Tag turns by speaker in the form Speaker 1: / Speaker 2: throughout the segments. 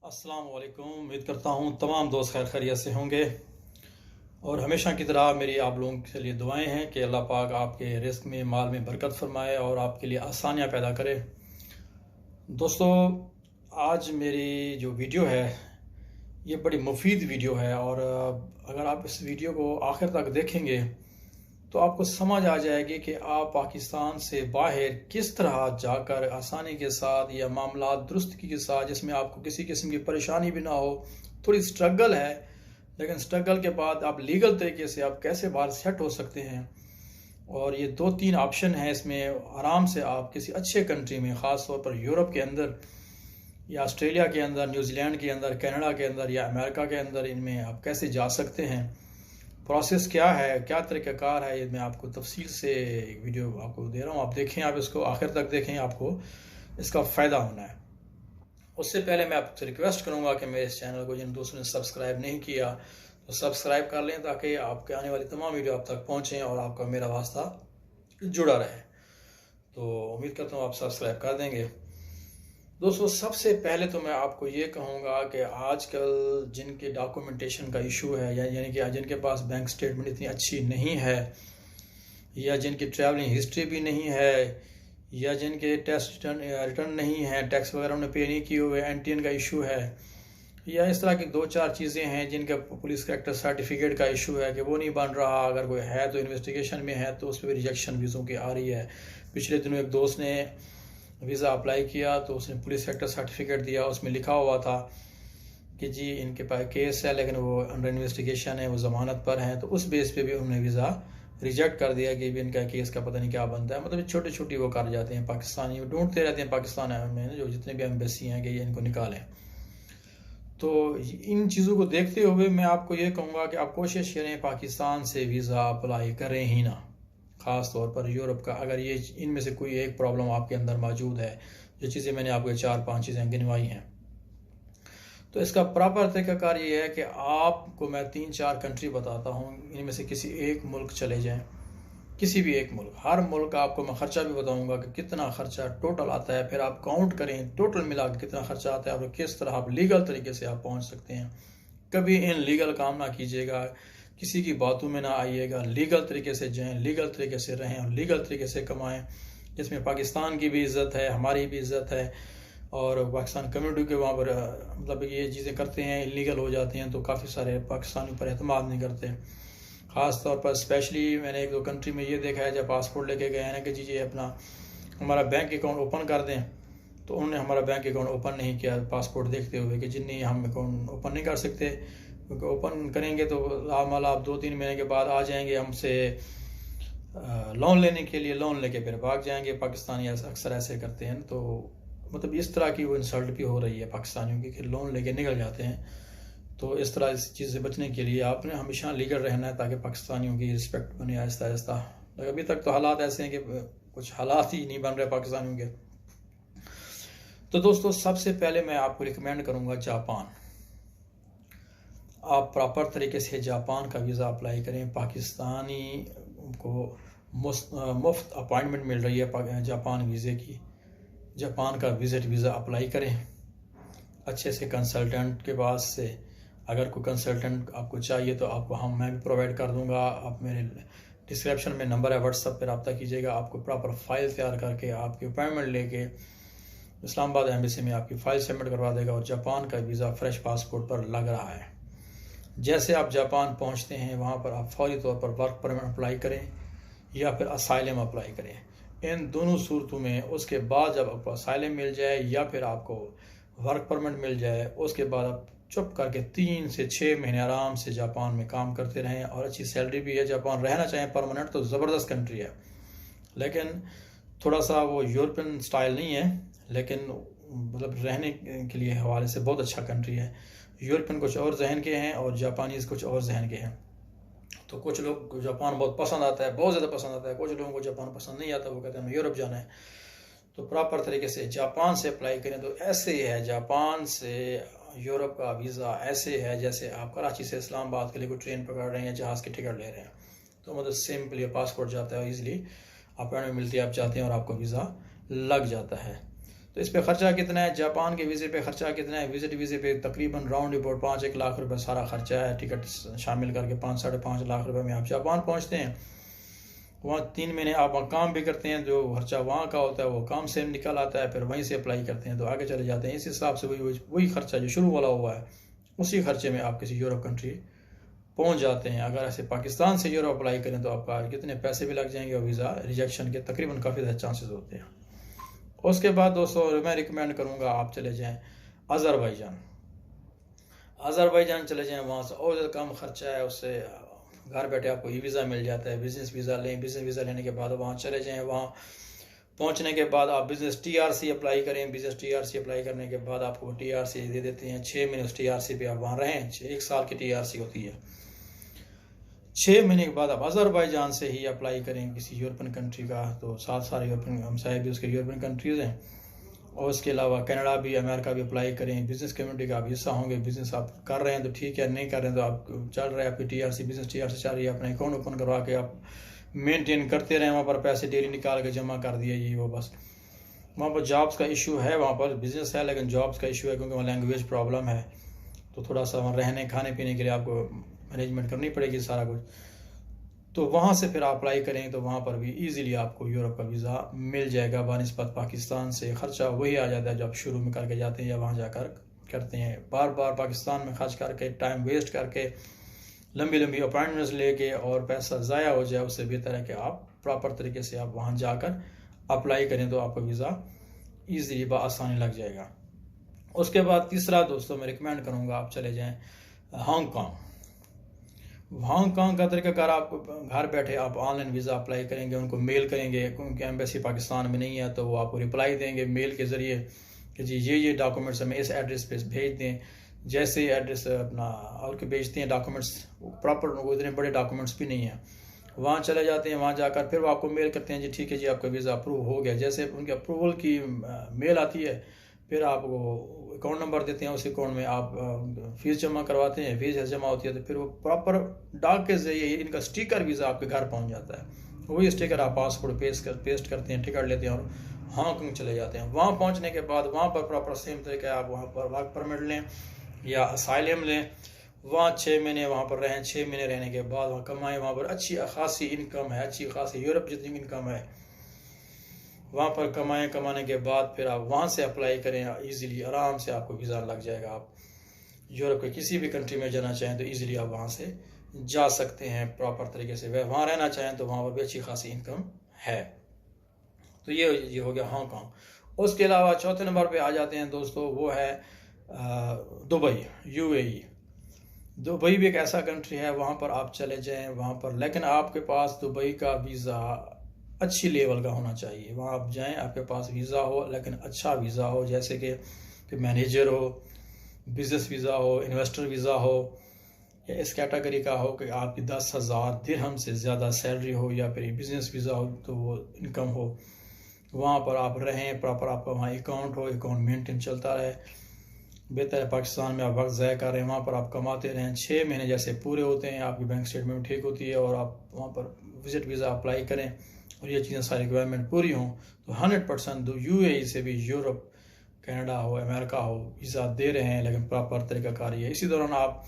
Speaker 1: अस्सलाम वालेकुम। उम्मीद करता हूँ तमाम दोस्त खैर खैरियत से होंगे और हमेशा की तरह मेरी आप लोगों के लिए दुआएं हैं कि अल्लाह पाक आपके रिस्क में माल में बरकत फरमाए और आपके लिए आसानियाँ पैदा करे। दोस्तों, आज मेरी जो वीडियो है ये बड़ी मुफीद वीडियो है और अगर आप इस वीडियो को आखिर तक देखेंगे तो आपको समझ आ जाएगी कि आप पाकिस्तान से बाहर किस तरह जाकर आसानी के साथ या मामला दुरुस्तगी के साथ, जिसमें आपको किसी किस्म की परेशानी भी ना हो, थोड़ी स्ट्रगल है लेकिन स्ट्रगल के बाद आप लीगल तरीके से आप कैसे बाहर सेट हो सकते हैं। और ये 2-3 ऑप्शन हैं, इसमें आराम से आप किसी अच्छे कंट्री में, ख़ास तौर पर यूरोप के अंदर या ऑस्ट्रेलिया के अंदर, न्यूजीलैंड के अंदर, कनाडा के अंदर या अमेरिका के अंदर, इनमें आप कैसे जा सकते हैं, प्रोसेस क्या है, क्या तरीक़ाकार है, ये मैं आपको तफसील से एक वीडियो आपको दे रहा हूँ। आप देखें, आप इसको आखिर तक देखें, आपको इसका फ़ायदा होना है। उससे पहले मैं आपसे रिक्वेस्ट करूँगा कि मेरे इस चैनल को जिन दोस्तों ने सब्सक्राइब नहीं किया तो सब्सक्राइब कर लें ताकि आपके आने वाली तमाम वीडियो आप तक पहुँचें और आपका मेरा वास्ता जुड़ा रहे। तो उम्मीद करता हूँ आप सब्सक्राइब कर देंगे। दोस्तों, सबसे पहले तो मैं आपको ये कहूँगा कि आजकल जिनके डॉक्यूमेंटेशन का इशू है यानी कि जिनके पास बैंक स्टेटमेंट इतनी अच्छी नहीं है या जिनकी ट्रैवलिंग हिस्ट्री भी नहीं है या जिनके टैक्स रिटर्न नहीं है, टैक्स वगैरह उन्होंने पे नहीं किए हुए, एनटीएन का इशू है, या इस तरह की 2-4 चीज़ें हैं जिनका पुलिस करेक्टर सर्टिफिकेट का इशू है कि वो नहीं बन रहा, अगर कोई है तो इन्वेस्टिगेशन में है तो उस पर भी रिजेक्शन वीज़ों की आ रही है। पिछले दिनों एक दोस्त ने वीज़ा अप्लाई किया तो उसने पुलिस सेक्टर सर्टिफिकेट दिया, उसमें लिखा हुआ था कि जी इनके पास केस है लेकिन वो अंडर इन्वेस्टिगेशन है, वो ज़मानत पर हैं, तो उस बेस पे भी उन्होंने वीज़ा रिजेक्ट कर दिया कि भी इनका केस का पता नहीं क्या बनता है। मतलब छोटी छोटी वो कर जाते हैं, पाकिस्तानी ढूंढते रहते हैं पाकिस्तान में जो जितने भी एम्बेसी हैं कि ये इनको निकालें। तो इन चीज़ों को देखते हुए मैं आपको ये कहूँगा कि आप कोशिश करें पाकिस्तान से वीज़ा अप्लाई करें ही ना, ख़ास तौर पर यूरोप का। अगर ये इनमें से कोई एक प्रॉब्लम आपके अंदर मौजूद है, जो चीज़ें मैंने आपको 4-5 चीज़ें गिनवाई हैं, तो इसका प्रॉपर तरीक़ाकार ये है कि आपको मैं 3-4 कंट्री बताता हूँ, इनमें से किसी एक मुल्क चले जाएं, किसी भी एक मुल्क। हर मुल्क का आपको मैं ख़र्चा भी बताऊँगा कि कितना ख़र्चा टोटल आता है, फिर आप काउंट करें टोटल मिला के कितना ख़र्चा आता है और किस तरह आप लीगल तरीके से आप पहुँच सकते हैं। कभी इन लीगल काम ना कीजिएगा, किसी की बातों में ना आइएगा, लीगल तरीके से जाएं, लीगल तरीके से रहें और लीगल तरीके से कमाएं, जिसमें पाकिस्तान की भी इज़्ज़त है, हमारी भी इज़्ज़त है और पाकिस्तान कम्युनिटी के वहाँ पर मतलब ये चीज़ें करते हैं, इलीगल हो जाते हैं तो काफ़ी सारे पाकिस्तानी पर एतमाद नहीं करते। ख़ास तौर पर स्पेशली मैंने 1-2 कंट्री में ये देखा है, जब पासपोर्ट लेके गए हैं ना कि जी ये अपना हमारा बैंक अकाउंट ओपन कर दें, तो उन्होंने हमारा बैंक अकाउंट ओपन नहीं किया पासपोर्ट देखते हुए कि जिन्हें हम अकाउंट ओपन नहीं कर सकते, क्योंकि ओपन करेंगे तो आप 2-3 महीने के बाद आ जाएंगे हमसे लोन लेने के लिए, लोन लेके फिर भाग जाएंगे। पाकिस्तानी अक्सर ऐसे करते हैं, तो मतलब इस तरह की वो इंसल्ट भी हो रही है पाकिस्तानियों की कि लोन लेके निकल जाते हैं। तो इस तरह इस चीज़ से बचने के लिए आपने हमेशा लीगल रहना है ताकि पाकिस्तानियों की रिस्पेक्ट बने आहिस्ता आहिस्ता। अभी तक तो हालात ऐसे हैं कि कुछ हालात ही नहीं बन रहे पाकिस्तानियों के। तो दोस्तों, सबसे पहले मैं आपको रिकमेंड करूंगा जापान। आप प्रॉपर तरीके से जापान का वीज़ा अप्लाई करें। पाकिस्तानी को मुफ्त अपॉइंटमेंट मिल रही है जापान वीज़े की। जापान का विज़िट वीज़ा अप्लाई करें अच्छे से कंसल्टेंट के पास से। अगर कोई कंसल्टेंट आपको चाहिए तो आपको मैं भी प्रोवाइड कर दूंगा। आप मेरे डिस्क्रिप्शन में नंबर है, व्हाट्सएप पर रब्ता कीजिएगा। आपको प्रॉपर फाइल तैयार करके आपकी अपॉइंटमेंट लेके इस्लामाबाद एम्बेसी में आपकी फ़ाइल सबमिट करवा देगा और जापान का वीज़ा फ्रेश पासपोर्ट पर लग रहा है। जैसे आप जापान पहुंचते हैं वहां पर आप फौरी तौर पर वर्क परमिट अप्लाई करें या फिर असाइलम अप्लाई करें। इन दोनों सूरतों में उसके बाद जब आपको असाइलम मिल जाए या फिर आपको वर्क परमिट मिल जाए, उसके बाद आप चुप करके 3 से 6 महीने आराम से जापान में काम करते रहें और अच्छी सैलरी भी है। जापान रहना चाहें परमानेंट तो ज़बरदस्त कंट्री है, लेकिन थोड़ा सा वो यूरोपियन स्टाइल नहीं है, लेकिन मतलब रहने के लिए हवाले से बहुत अच्छा कंट्री है। यूरोपियन कुछ और जहन के हैं और जापानीज़ कुछ और जहन के हैं। तो कुछ लोग को जापान बहुत पसंद आता है, बहुत ज़्यादा पसंद आता है, कुछ लोगों को जापान पसंद नहीं आता, वो कहते हैं हमें यूरोप जाना है। तो प्रॉपर तरीके से जापान से अप्लाई करें तो ऐसे ही है, जापान से यूरोप का वीज़ा ऐसे है जैसे आप कराची से इस्लामाबाद के लिए कोई ट्रेन पकड़ रहे हैं या जहाज़ की टिकट ले रहे हैं। तो मतलब सिंपली पासपोर्ट जाता है, ईजिली अपॉइंटमेंट मिलती है, आप जाते हैं और आपको वीज़ा लग जाता है। तो इस पे खर्चा कितना है, जापान के वीज़े पे खर्चा कितना है, विजिट वीज़े पे तकरीबन राउंड अबाउट 5-1 लाख रुपए सारा खर्चा है, टिकट शामिल करके 5-5.5 लाख रुपए में आप जापान पहुंचते हैं। वहाँ 3 महीने आप वहाँ काम भी करते हैं, जो खर्चा वहाँ का होता है वो काम से निकल आता है, फिर वहीं से अप्लाई करते हैं तो आगे चले जाते हैं। इस हिसाब से वही खर्चा जो शुरू वाला हुआ है उसी खर्चे में आप किसी यूरोप कंट्री पहुँच जाते हैं। अगर ऐसे पाकिस्तान से यूरोप अप्लाई करें तो आपका कितने पैसे भी लग जाएंगे और वीज़ा रिजेक्शन के तकरीबन काफ़ी ज़्यादा चांसेस होते हैं। उसके बाद दोस्तों मैं रिकमेंड करूँगा आप चले जाएँ अज़रबैजान। अज़रबैजान चले जाएँ, वहाँ से और ज़्यादा कम खर्चा है, उससे घर बैठे आपको ई वीज़ा मिल जाता है। बिज़नेस वीज़ा लें, बिज़नेस वीज़ा लेने के बाद वहाँ चले जाएँ, वहाँ पहुँचने के बाद आप बिज़नेस TRC अप्लाई करें। बिज़नेस TRC अप्लाई करने के बाद आपको TRC दे देते हैं, 6 महीने उस TRC पे आप वहाँ रहें। 1 साल की TRC होती है। 6 महीने के बाद आप अज़रबैजान से ही अप्लाई करें किसी यूरोपियन कंट्री का, तो 7 सारे यूरोपियन हमसाए भी उसके यूरोपियन कंट्रीज़ हैं। और उसके अलावा कनाडा भी, अमेरिका भी अप्लाई करें। बिज़नेस कम्युनिटी का आप हिस्सा होंगे, बिज़नेस आप कर रहे हैं तो ठीक है, नहीं कर रहे हैं तो आप चल रहे हैं आपकी TRC, बिज़नेस TRC चल रही है, अपना अकाउंट ओपन करवा के आप मेंटेन करते रहें। वहाँ पर पैसे डेली निकाल के जमा कर दिए, ये वो बस। वहाँ पर जॉब्स का इशू है, वहाँ पर बिज़नेस है लेकिन जॉब्स का इशू है क्योंकि वहाँ लैंग्वेज प्रॉब्लम है, तो थोड़ा सा वहाँ रहने खाने पीने के लिए आपको मैनेजमेंट करनी पड़ेगी सारा कुछ। तो वहाँ से फिर आप अप्लाई करें तो वहाँ पर भी इजीली आपको यूरोप का वीज़ा मिल जाएगा। बानिस्बत पाकिस्तान से खर्चा वही आ जाता है जो आप शुरू में करके जाते हैं या वहाँ जाकर करते हैं। बार बार पाकिस्तान में खर्च करके, टाइम वेस्ट करके, लंबी लंबी अपॉइंटमेंट्स लेके और पैसा ज़ाया हो जाए, उससे बेहतर है कि आप प्रॉपर तरीके से आप वहाँ जाकर अप्लाई करें तो आपको वीज़ा ईज़िली आसानी लग जाएगा। उसके बाद तीसरा दोस्तों मैं रिकमेंड करूँगा आप चले जाएँ हांगकॉन्ग। हांगकॉन्ग का तरीकाकार, आप घर बैठे आप ऑनलाइन वीज़ा अप्लाई करेंगे, उनको मेल करेंगे, क्योंकि एम्बेसी पाकिस्तान में नहीं है तो वो आपको रिप्लाई देंगे मेल के ज़रिए कि जी ये डॉक्यूमेंट्स हमें इस एड्रेस पे भेज दें। जैसे एड्रेस अपना और के भेजते हैं डॉक्यूमेंट्स, प्रॉपर वो इतने बड़े डॉक्यूमेंट्स भी नहीं है, वहाँ चले जाते हैं, वहाँ जाकर फिर वो आपको मेल करते हैं जी ठीक है जी आपका वीज़ा अप्रूव हो गया। जैसे उनके अप्रूवल की मेल आती है फिर आपको अकाउंट नंबर देते हैं, उस अकाउंट में आप फीस जमा करवाते हैं, फीस जमा होती है तो फिर वो प्रॉपर डाक के जरिए इनका स्टिकर वीज़ा आपके घर पहुंच जाता है। वही स्टिकर आप पासपोर्ट पेस्ट करते हैं, टिकट लेते हैं और हांगकॉन्ग चले जाते हैं। वहाँ पहुँचने के बाद वहाँ पर प्रॉपर सेम तरीके आप वहाँ पर वर्क परमिट लें या असाइलम लें, वहाँ 6 महीने वहाँ पर रहें। 6 महीने रहने के बाद वहाँ कमाएँ, वहाँ पर अच्छी खासी इनकम है, अच्छी खासी यूरोप जितनी इनकम है वहाँ पर कमाएँ। कमाने के बाद फिर आप वहाँ से अप्लाई करें, इजीली आराम से आपको वीज़ा लग जाएगा। आप यूरोप के किसी भी कंट्री में जाना चाहें तो इजीली आप वहाँ से जा सकते हैं प्रॉपर तरीके से। वह वहाँ रहना चाहें तो वहाँ पर भी अच्छी खासी इनकम है। तो ये हो गया हांगकॉन्ग। उसके अलावा चौथे नंबर पे आ जाते हैं दोस्तों, वो है दुबई, UAE। दुबई भी एक ऐसा कंट्री है, वहाँ पर आप चले जाएं वहाँ पर, लेकिन आपके पास दुबई का वीज़ा अच्छी लेवल का होना चाहिए। वहाँ आप जाएं, आपके पास वीज़ा हो लेकिन अच्छा वीज़ा हो, जैसे कि मैनेजर हो, बिज़नेस वीज़ा हो, इन्वेस्टर वीज़ा हो, या इस कैटेगरी का हो कि आपकी 10,000 दिरहम से ज़्यादा सैलरी हो, या फिर बिज़नेस वीज़ा हो तो वो इनकम हो। वहाँ पर आप रहें, प्रॉपर आपका वहाँ अकाउंट हो, अकाउंट मेंटेन चलता रहे। बेहतर है पाकिस्तान में आप वक्त ज़ाया कर रहे हैं, वहाँ पर आप कमाते रहें। 6 महीने जैसे पूरे होते हैं, आपकी बैंक स्टेटमेंट ठीक होती है और आप वहाँ पर विजिट वीज़ा अप्लाई करें और ये चीज़ें सारी रिक्वायरमेंट पूरी हों तो 100% UAE से भी यूरोप, कनाडा हो, अमेरिका हो, वीज़ा दे रहे हैं, लेकिन प्रॉपर तरीक़ाकार है। इसी दौरान आप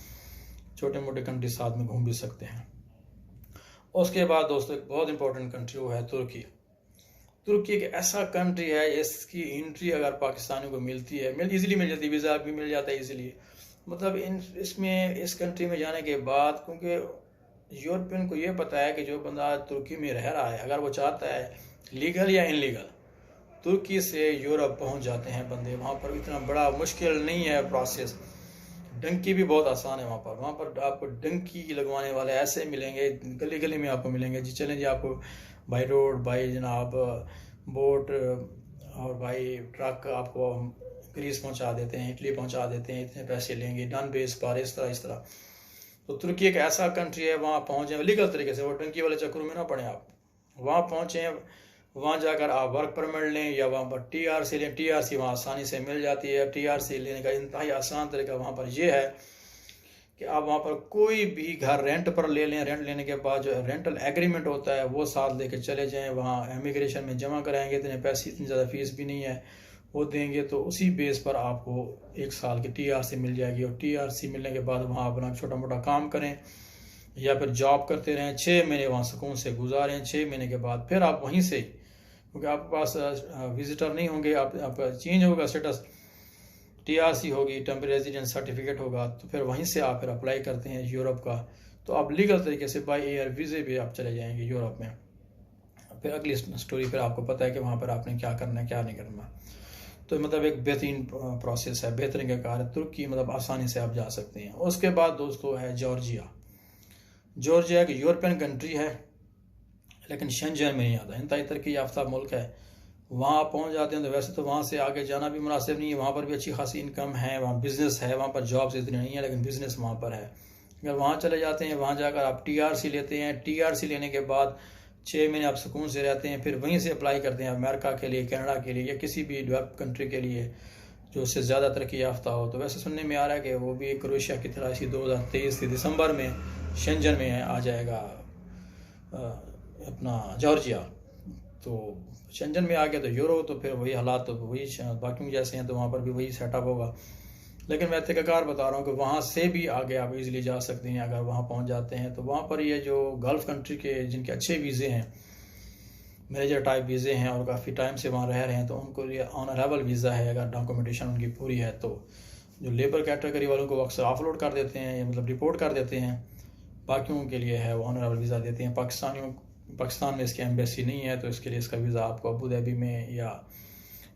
Speaker 1: छोटे मोटे कंट्री साथ में घूम भी सकते हैं। उसके बाद दोस्तों एक बहुत इंपॉर्टेंट कंट्री वो है तुर्की। तुर्की एक ऐसा कंट्री है, इसकी एंट्री अगर पाकिस्तानियों को मिलती है, इजीली मिल जाती है, वीज़ा भी मिल जाता है इजीली। मतलब इस कंट्री में जाने के बाद, क्योंकि यूरोपियन को ये पता है कि जो बंदा तुर्की में रह रहा है, अगर वो चाहता है लीगल या इनलीगल, तुर्की से यूरोप पहुंच जाते हैं बंदे। वहाँ पर इतना बड़ा मुश्किल नहीं है प्रोसेस, डंकी भी बहुत आसान है वहाँ पर आपको डंकी लगवाने वाले ऐसे मिलेंगे, गली गली में आपको मिलेंगे जी। चलें जी, आपको बाई रोड, बाई जनाब बोट और बाई ट्रक आपको ग्रीस पहुँचा देते हैं, इटली पहुँचा देते हैं, इतने पैसे लेंगे, डन बेस पर, इस तरह। तो तुर्की एक ऐसा कंट्री है, वहाँ पहुँचे लीगल तरीके से, वो डंकी वाले चक्करों में ना पड़े। आप वहाँ पहुँचे, वहाँ जाकर आप वर्क परमिट लें या वहाँ पर TRC लें। TRC वहाँ आसानी से मिल जाती है। TRC लेने का इंतहाई आसान तरीका वहाँ पर यह है कि आप वहाँ पर कोई भी घर रेंट पर ले लें। रेंट लेने के बाद जो रेंटल एग्रीमेंट होता है वो साथ लेके चले जाएं, वहाँ इमिग्रेशन में जमा कराएंगे। इतने पैसे, इतनी ज़्यादा फीस भी नहीं है, वो देंगे तो उसी बेस पर आपको 1 साल की TRC मिल जाएगी। और TRC मिलने के बाद वहाँ अपना छोटा मोटा काम करें या फिर जॉब करते रहें, 6 महीने वहाँ सुकून से गुजारें। 6 महीने के बाद फिर आप वहीं से, क्योंकि आपके पास विजिटर नहीं होंगे, आपका चेंज होगा स्टेटस, TRC होगी, टेम्परेरी रेजिडेंस सर्टिफिकेट होगा, तो फिर वहीं से आप फिर अप्लाई करते हैं यूरोप का, तो आप लीगल तरीके से बाय एयर वीज़े भी आप चले जाएंगे यूरोप में। फिर अगली स्टोरी फिर आपको पता है कि वहाँ पर आपने क्या करना है क्या नहीं करना। तो मतलब एक बेहतरीन प्रोसेस है, बेहतरीन का कार्य, तुर्की मतलब आसानी से आप जा सकते हैं। उसके बाद दोस्तों है जॉर्जिया। जॉर्जिया एक यूरोपियन कंट्री है लेकिन शेंजन में नहीं आता, इंतहाई तरक्की याफ्ता मुल्क है। वहाँ पहुँच जाते हैं तो वैसे तो वहाँ से आगे जाना भी मुनासिब नहीं है, वहाँ पर भी अच्छी खासी इनकम है, वहाँ बिज़नेस है, वहाँ पर जॉब्स इतनी नहीं है लेकिन बिज़नेस वहाँ पर है। अगर वहाँ चले जाते हैं, वहाँ जाकर आप TRC लेते हैं, TRC लेने के बाद 6 महीने आप सुकून से रहते हैं, फिर वहीं से अप्लाई करते हैं अमेरिका के लिए, कनाडा के लिए, या किसी भी डेवलप कंट्री के लिए जो उससे ज़्यादा तरक्की याफ्ता हो। तो वैसे सुनने में आ रहा है कि वो भी क्रोएशिया की तरह इसी 2023 के दिसंबर में शेंजन में आ जाएगा अपना जॉर्जिया। तो शेंजन में आ गया तो यूरो, तो फिर वही हालात तो वही बाकी जैसे हैं, तो वहाँ पर भी वही सेटअप होगा। लेकिन मैं तरीक़ाकार बता रहा हूँ कि वहाँ से भी आगे आप इजीली जा सकते हैं अगर वहाँ पहुँच जाते हैं। तो वहाँ पर ये जो गल्फ़ कंट्री के जिनके अच्छे वीज़े हैं, मैनेजर टाइप वीज़े हैं और काफ़ी टाइम से वहाँ रह रहे हैं, तो उनको ये ऑनरेबल वीज़ा है अगर डॉक्यूमेंटेशन उनकी पूरी है। तो जो लेबर कैटेगरी वालों को अक्सर ऑफलोड कर देते हैं, मतलब डिपोर्ट कर देते हैं, बाकियों के लिए है वो ऑनरेबल वीज़ा देते हैं। पाकिस्तान में इसकी एम्बेसी नहीं है, तो इसके लिए इसका वीज़ा आपको अबू धाबी में या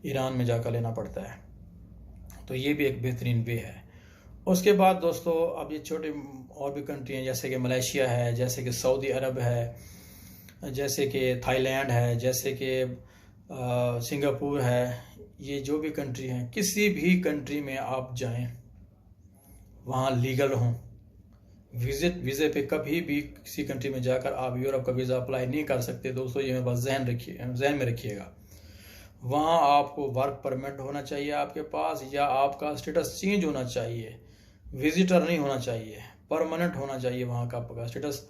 Speaker 1: ईरान में जाकर लेना पड़ता है। तो ये भी एक बेहतरीन वे है। उसके बाद दोस्तों अब ये छोटे और भी कंट्री हैं, जैसे कि मलेशिया है, जैसे कि सऊदी अरब है, जैसे कि थाईलैंड है, जैसे कि सिंगापुर है। ये जो भी कंट्री हैं, किसी भी कंट्री में आप जाएं, वहाँ लीगल हों, वीज़े पे कभी भी किसी कंट्री में जाकर आप यूरोप का वीज़ा अप्लाई नहीं कर सकते दोस्तों। ये बस जहन में रखिएगा। वहाँ आपको वर्क परमिट होना चाहिए आपके पास, या आपका स्टेटस चेंज होना चाहिए, विजिटर नहीं होना चाहिए, परमानेंट होना चाहिए वहाँ का आपका स्टेटस,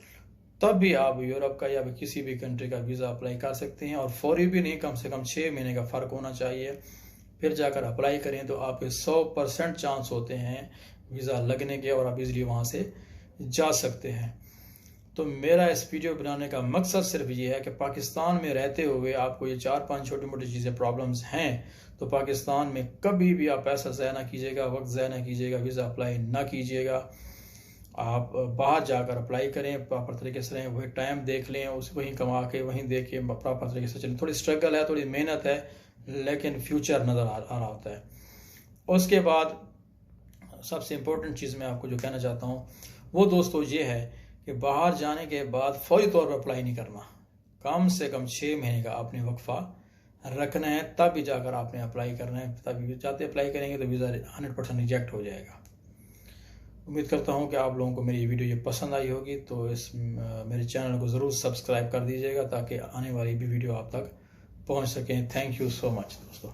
Speaker 1: तब भी आप यूरोप का या किसी भी कंट्री का वीज़ा अप्लाई कर सकते हैं। और फौरी भी नहीं, कम से कम 6 महीने का फ़र्क होना चाहिए, फिर जाकर अप्लाई करें तो आपके 100% चांस होते हैं वीज़ा लगने के और आप इजीली वहाँ से जा सकते हैं। तो मेरा इस वीडियो बनाने का मकसद सिर्फ ये है कि पाकिस्तान में रहते हुए आपको ये 4-5 छोटी मोटी चीज़ें प्रॉब्लम्स हैं, तो पाकिस्तान में कभी भी आप पैसा ज़ाया ना कीजिएगा, वक्त ज़ाया ना कीजिएगा, वीज़ा अप्लाई ना कीजिएगा। आप बाहर जाकर अप्लाई करें, प्रॉपर तरीके से रहें, वही टाइम देख लें, उसे वहीं कमा के वहीं दे के प्रॉपर तरीके से चलें। थोड़ी स्ट्रगल है, थोड़ी मेहनत है, लेकिन फ्यूचर नज़र आ रहा होता है। उसके बाद सबसे इम्पोर्टेंट चीज़ मैं आपको जो कहना चाहता हूँ वो दोस्तों ये है कि बाहर जाने के बाद फौरी तौर पर अप्लाई नहीं करना, कम से कम 6 महीने का आपने वक्फा रखना है, तब भी जाकर आपने अप्लाई करना है। तभी जाते अप्लाई करेंगे तो वीज़ा 100% रिजेक्ट हो जाएगा। उम्मीद करता हूँ कि आप लोगों को मेरी वीडियो ये पसंद आई होगी, तो मेरे चैनल को ज़रूर सब्सक्राइब कर दीजिएगा ताकि आने वाली भी वीडियो आप तक पहुँच सकें। थैंक यू सो मच दोस्तों।